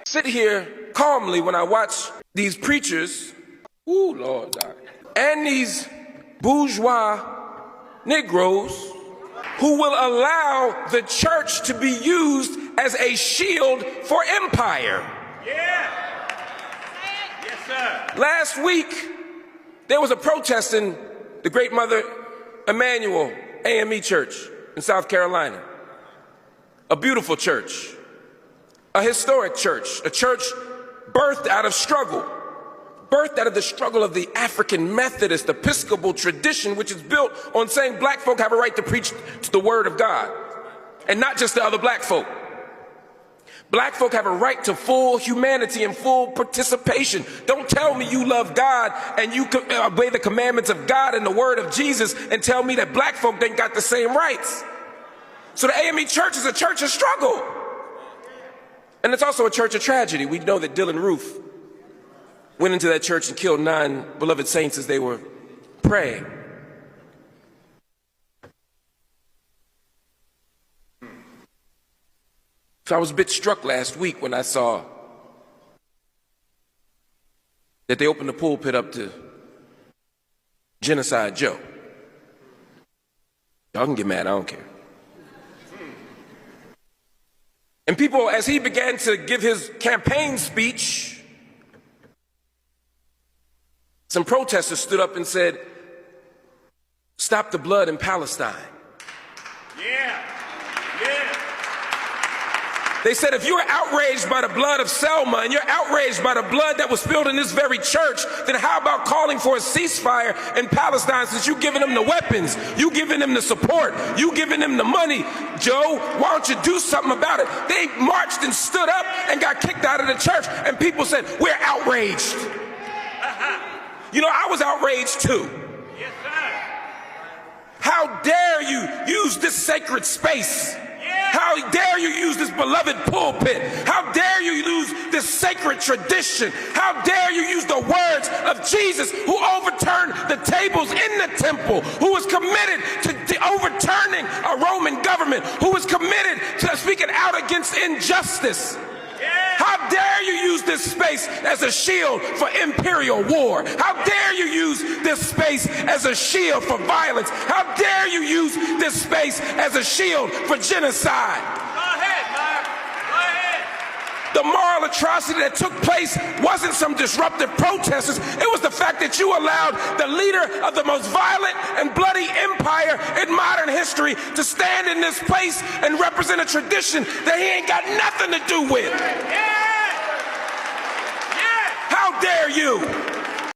sit here calmly when I watch these preachers, ooh, Lord, and these bourgeois Negroes who will allow the church to be used as a shield for empire. Yeah. Yes, sir. Last week, there was a protest in the Great Mother Emanuel AME Church in South Carolina. A beautiful church, a historic church, a church birthed out of struggle, birthed out of the struggle of the African Methodist Episcopal tradition, which is built on saying black folk have a right to preach the word of God, and not just to other black folk. Black folk have a right to full humanity and full participation. Don't tell me you love God and you obey the commandments of God and the word of Jesus and tell me that black folk ain't got the same rights. So the AME Church is a church of struggle. And it's also a church of tragedy. We know that Dylan Roof went into that church and killed 9 beloved saints as they were praying. So I was a bit struck last week when I saw that they opened the pulpit up to Genocide Joe. Y'all can get mad, I don't care. And people, as he began to give his campaign speech, some protesters stood up and said, "Stop the blood in Palestine." Yeah. Yeah. They said, if you're outraged by the blood of Selma and you're outraged by the blood that was spilled in this very church, then how about calling for a ceasefire in Palestine, since you've given them the weapons, you giving them the support, you giving them the money? Joe, why don't you do something about it? They marched and stood up and got kicked out of the church, and people said, we're outraged. You know, I was outraged too. Yes, sir. How dare you use this sacred space? How dare you use this beloved pulpit? How dare you use this sacred tradition? How dare you use the words of Jesus, who overturned the tables in the temple, who was committed to overturning a Roman government, who was committed to speaking out against injustice? How dare you use this space as a shield for imperial war? How dare you use this space as a shield for violence? How dare you use this space as a shield for genocide? Go ahead, Mark. Go ahead. The moral atrocity that took place wasn't some disruptive protesters. It was the fact that you allowed the leader of the most violent and bloody empire in modern history to stand in this place and represent a tradition that he ain't got nothing to do with. Yeah. Yeah. How dare you?